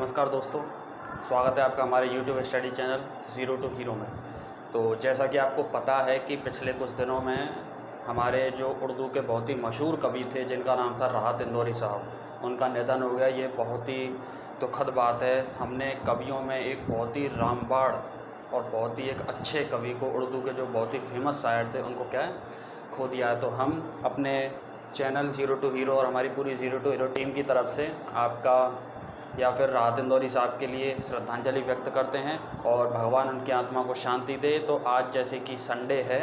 नमस्कार दोस्तों, स्वागत है आपका हमारे YouTube study channel zero to hero में। तो जैसा कि आपको पता है कि पिछले कुछ दिनों में हमारे जो उर्दू के बहुत ही मशहूर कवि थे जिनका नाम था राहत इंदौरी साहब, उनका निधन हो गया। ये बहुत ही दुखद बात है। हमने कवियों में एक बहुत ही रामबाण और बहुत ही एक अच्छे कवि को, उर्दू के जो बहुत ही फेमस शायर थे, उनको क्या है खो दिया है। तो हम अपने चैनल ज़ीरो टू हीरो और हमारी पूरी ज़ीरो टू हीरो टीम की तरफ से आपका या फिर राहत इंदौरी साहब के लिए श्रद्धांजलि व्यक्त करते हैं और भगवान उनकी आत्मा को शांति दे। तो आज जैसे कि संडे है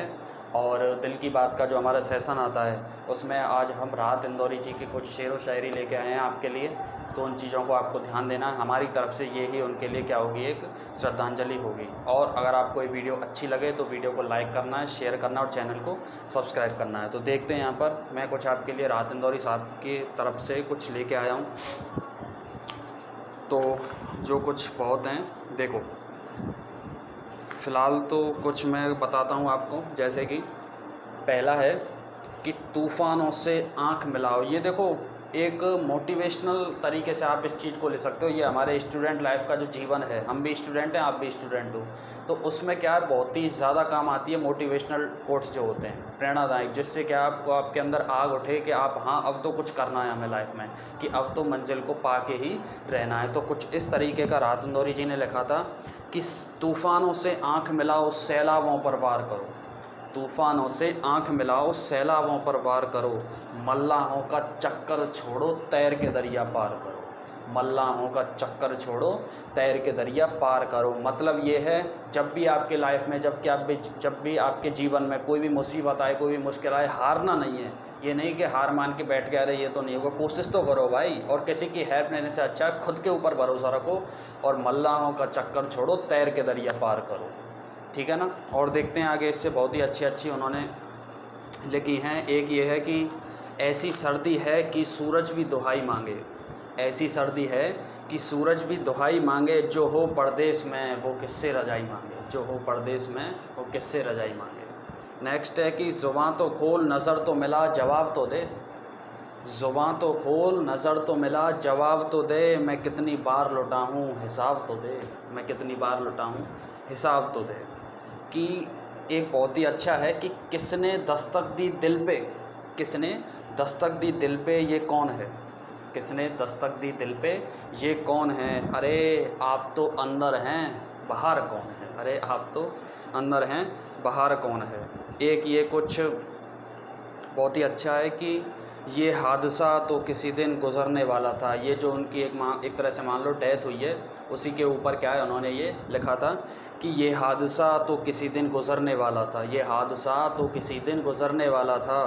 और दिल की बात का जो हमारा सेशन आता है उसमें आज हम राहत इंदौरी जी की कुछ शेर व शायरी लेके आए हैं आपके लिए। तो उन चीज़ों को आपको ध्यान देना है। हमारी तरफ से ये ही उनके लिए क्या होगी, एक श्रद्धांजलि होगी। और अगर आपको ये वीडियो अच्छी लगे तो वीडियो को लाइक करना है, शेयर करना और चैनल को सब्सक्राइब करना है। तो देखते हैं यहाँ पर मैं कुछ आपके लिए राहत इंदौरी साहब की तरफ से कुछ लेके आया हूँ। तो जो कुछ बहुत हैं, देखो फ़िलहाल तो कुछ मैं बताता हूँ आपको। जैसे कि पहला है कि तूफ़ानों से आँख मिलाओ। ये देखो एक मोटिवेशनल तरीके से आप इस चीज़ को ले सकते हो। ये हमारे स्टूडेंट लाइफ का जो जीवन है, हम भी स्टूडेंट हैं, आप भी स्टूडेंट हो, तो उसमें क्या है बहुत ही ज़्यादा काम आती है मोटिवेशनल कोट्स जो होते हैं, प्रेरणादायक, जिससे क्या आपको आपके अंदर आग उठे कि आप हाँ अब तो कुछ करना है हमें लाइफ में, कि अब तो मंजिल को पा के ही रहना है। तो कुछ इस तरीके का राहत इंदौरी जी ने लिखा था कि तूफ़ानों से आँख मिलाओ, सैलाबों पर वार करो। तूफ़ानों से आँख मिलाओ, सैलाबों पर वार करो, मल्लाहों का चक्कर छोड़ो, तैर के दरिया पार करो। मल्लाहों का चक्कर छोड़ो, तैर के दरिया पार करो। मतलब ये है, जब भी आपके लाइफ में, जब भी आपके जीवन में कोई भी मुसीबत आए, कोई भी मुश्किल आए, हारना नहीं है। ये नहीं कि हार मान के बैठ गया, अरे ये तो नहीं होगा, कोशिश तो करो भाई। और किसी की हेल्प लेने से अच्छा खुद के ऊपर भरोसा रखो और मल्लाहों का चक्कर छोड़ो, तैर के दरिया पार करो। ठीक है ना। और देखते हैं आगे, इससे बहुत ही अच्छी उन्होंने लिखी हैं। एक ये है कि ऐसी सर्दी है कि सूरज भी दुहाई मांगे। ऐसी सर्दी है कि सूरज भी दुहाई मांगे, जो हो परदेश में वो किससे रजाई मांगे। जो हो परदेश में वो किससे रजाई मांगे। नेक्स्ट है कि ज़ुबां तो खोल, नज़र तो मिला, जवाब तो दे। ज़ुबां तो खोल, नज़र तो मिला, जवाब तो दे। मैं कितनी बार लौटा हूँ, हिसाब तो दे। मैं कितनी बार लौटा हूँ, हिसाब तो दे। कि एक बहुत ही अच्छा है कि किसने दस्तक दी दिल पे। किसने दस्तक दी दिल पे, ये कौन है। किसने दस्तक दी दिल पे, ये कौन है। अरे आप तो अंदर हैं, बाहर कौन है। अरे आप तो अंदर हैं, बाहर कौन है। एक ये कुछ बहुत ही अच्छा है कि ये हादसा तो किसी दिन गुज़रने वाला था। ये जो उनकी एक तरह से मान लो डेथ हुई है, उसी के ऊपर क्या है उन्होंने ये लिखा था कि ये हादसा तो किसी दिन गुज़रने वाला था। ये हादसा तो किसी दिन गुज़रने वाला था।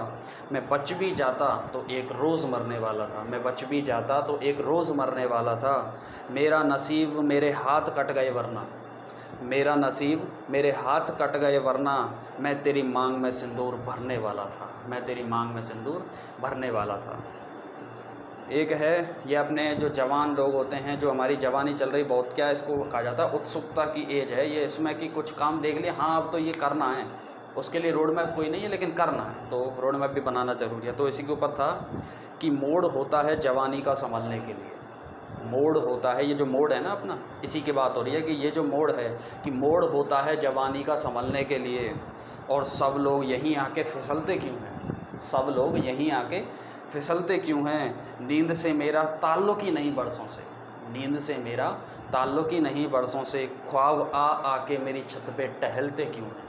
मैं बच भी जाता तो एक रोज़ मरने वाला था। मैं बच भी जाता तो एक रोज़ मरने वाला था। मेरा नसीब मेरे हाथ कट गए वरना। मेरा नसीब मेरे हाथ कट गए वरना, मैं तेरी मांग में सिंदूर भरने वाला था। मैं तेरी मांग में सिंदूर भरने वाला था। एक है ये अपने जो जवान लोग होते हैं, जो हमारी जवानी चल रही, बहुत क्या इसको कहा जाता है, उत्सुकता की एज है ये। इसमें कि कुछ काम देख लिया, हाँ अब तो ये करना है, उसके लिए रोड मैप कोई नहीं है लेकिन करना है, तो रोड मैप भी बनाना ज़रूरी है। तो इसी के ऊपर था कि मोड़ होता है जवानी का संभलने के लिए। मोड़ होता है, ये जो मोड़ है ना अपना, इसी की बात हो रही है कि ये जो मोड़ है कि मोड़ होता है जवानी का संभलने के लिए। और सब लोग यहीं आके फिसलते क्यों हैं। सब लोग यहीं आके फिसलते क्यों हैं। नींद से मेरा ताल्लुक़ ही नहीं बरसों से। नींद से मेरा ताल्लुक़ ही नहीं बरसों से। ख्वाब आ आके मेरी छत पे टहलते क्यों हैं।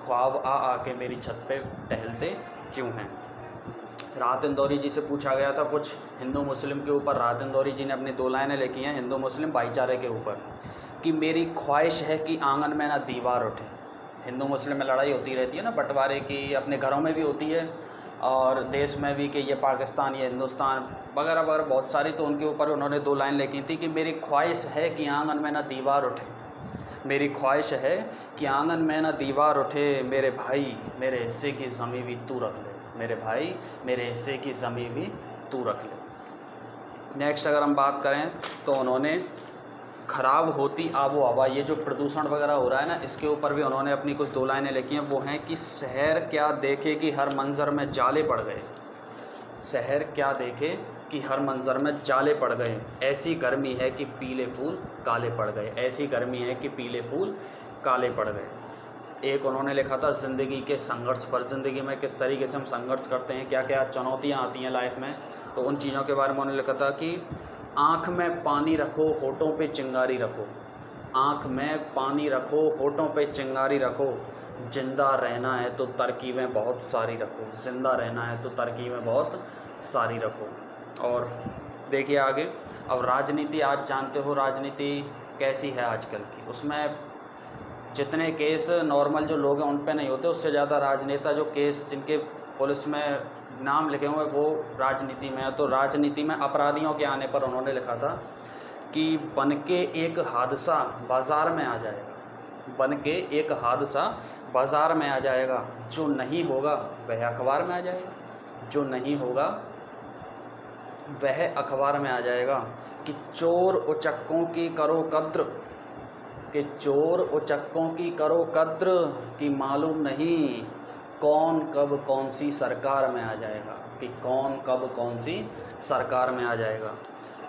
ख्वाब आ आके मेरी छत पे टहलते क्यों हैं। राहत इंदौरी जी से पूछा गया था कुछ हिंदू मुस्लिम के ऊपर। राहत इंदौरी जी ने अपनी 2 लाइनें लिखी हैं हिंदू मुस्लिम भाईचारे के ऊपर कि मेरी ख्वाहिश है कि आंगन में ना दीवार उठे। हिंदू मुस्लिम में लड़ाई होती रहती है ना, बंटवारे की, अपने घरों में भी होती है और देश में भी कि ये पाकिस्तान, ये हिंदुस्तान वगैरह वगैरह बहुत सारी। तो उनके ऊपर उन्होंने 2 लाइन लिखी थी कि मेरी ख्वाहिश है कि आंगन में ना दीवार उठे। मेरी ख्वाहिश है कि आंगन में ना दीवार उठे। मेरे भाई मेरे हिस्से की ज़मीं भी तू रख ले। मेरे भाई मेरे हिस्से की ज़मीं भी तू रख ले। नेक्स्ट अगर हम बात करें तो उन्होंने ख़राब होती आबो हवा, ये जो प्रदूषण वगैरह हो रहा है ना, इसके ऊपर भी उन्होंने अपनी कुछ 2 लाइनें लिखी हैं। वो हैं कि शहर क्या देखे कि हर मंज़र में जाले पड़ गए। शहर क्या देखे कि हर मंज़र में जाले पड़ गए, ऐसी गर्मी है कि पीले फूल काले पड़ गए, ऐसी गर्मी है कि पीले फूल काले पड़ गए। एक उन्होंने लिखा था ज़िंदगी के संघर्ष पर, ज़िंदगी में किस तरीके से हम संघर्ष करते हैं, क्या क्या चुनौतियाँ आती हैं लाइफ में, तो उन चीज़ों के बारे में उन्होंने लिखा था कि आँख में पानी रखो, होठों पे चिंगारी रखो, आँख में पानी रखो, होठों पे चिंगारी रखो, जिंदा रहना है तो तरकीबें बहुत सारी रखो, जिंदा रहना है तो तरकीबें बहुत सारी रखो। और देखिए आगे, अब राजनीति, आज जानते हो राजनीति कैसी है आजकल की, उसमें जितने केस नॉर्मल जो लोग हैं उन पे नहीं होते, उससे ज़्यादा राजनेता जो केस जिनके पुलिस में नाम लिखे हुए वो राजनीति में है। तो राजनीति में अपराधियों के आने पर उन्होंने लिखा था कि बन के एक हादसा बाज़ार में आ जाएगा, बन के एक हादसा बाज़ार में आ जाएगा, जो नहीं होगा वह अखबार में आ जाएगा, जो नहीं होगा वह अखबार में आ जाएगा। कि चोर उचक्कों की करो कद्र, कि चोर उचक्कों की करो कद्र, कि मालूम नहीं कौन कब कौन सी सरकार में आ जाएगा, कि कौन कब कौन सी सरकार में आ जाएगा।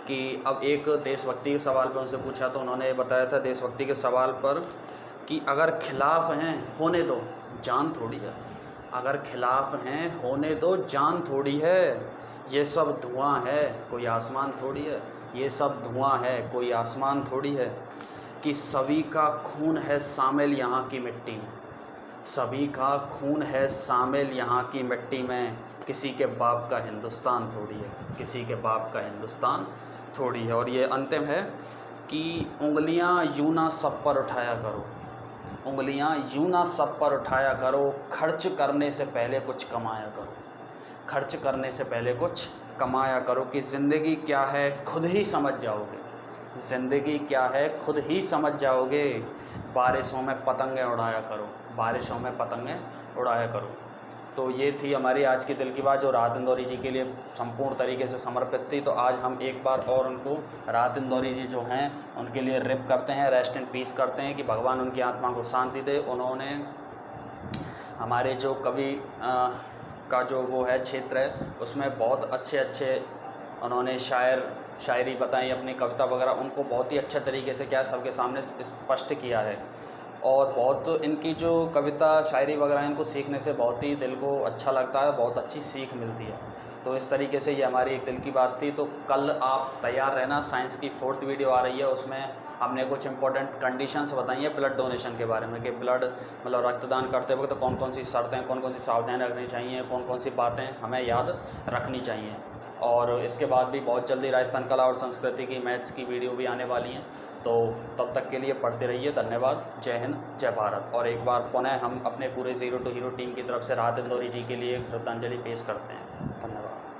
कि अब एक देशभक्ति के सवाल पर उनसे पूछा तो उन्होंने बताया था देशभक्ति के सवाल पर कि अगर खिलाफ हैं होने दो, जान थोड़ी है, अगर खिलाफ हैं होने दो, जान थोड़ी है, ये सब धुआं है कोई आसमान थोड़ी है, ये सब धुआं है कोई आसमान थोड़ी है। कि सभी का खून है शामिल यहाँ की मिट्टी में, सभी का खून है शामिल यहाँ की मिट्टी में, किसी के बाप का हिंदुस्तान थोड़ी है, किसी के बाप का हिंदुस्तान थोड़ी है। और ये अंतिम है कि उंगलियां यूं ना सब पर उठाया करो, उंगलियां यूं ना सब पर उठाया करो, खर्च करने से पहले कुछ कमाया करो, खर्च करने से पहले कुछ कमाया करो। कि ज़िंदगी क्या है खुद ही समझ जाओगे, ज़िंदगी क्या है खुद ही समझ जाओगे, बारिशों में पतंगे उड़ाया करो, बारिशों में पतंगे उड़ाया करो। तो ये थी हमारी आज की दिल की बात, जो राहत इंदौरी जी के लिए संपूर्ण तरीके से समर्पित थी। तो आज हम एक बार और उनको, राहत इंदौरी जी जो हैं, उनके लिए रिप करते हैं, रेस्ट इन पीस करते हैं, कि भगवान उनकी आत्मा को शांति दे। उन्होंने हमारे जो कवि का जो वो है क्षेत्र है, उसमें बहुत अच्छे अच्छे उन्होंने शायरी बताई, अपनी कविता वगैरह, उनको बहुत ही अच्छे तरीके से क्या सबके सामने स्पष्ट किया है। और बहुत इनकी जो कविता शायरी वगैरह इनको सीखने से बहुत ही दिल को अच्छा लगता है, बहुत अच्छी सीख मिलती है। तो इस तरीके से ये हमारी एक दिल की बात थी। तो कल आप तैयार रहना, साइंस की 4th वीडियो आ रही है, उसमें हमने कुछ इंपॉर्टेंट कंडीशंस बताई हैं ब्लड डोनेशन के बारे में, कि ब्लड मतलब रक्तदान करते वक्त कौन कौन सी शर्तें, कौन कौन सी सावधानियाँ रखनी चाहिए, कौन कौन सी बातें हमें याद रखनी चाहिए। और इसके बाद भी बहुत जल्दी राजस्थान कला और संस्कृति की मैथ्स की वीडियो भी आने वाली हैं। तो तब तक के लिए पढ़ते रहिए। धन्यवाद। जय हिंद, जय भारत। और एक बार पुनः हम अपने पूरे ज़ीरो टू हीरो टीम की तरफ से राहत इंदौरी जी के लिए श्रद्धांजलि पेश करते हैं। धन्यवाद।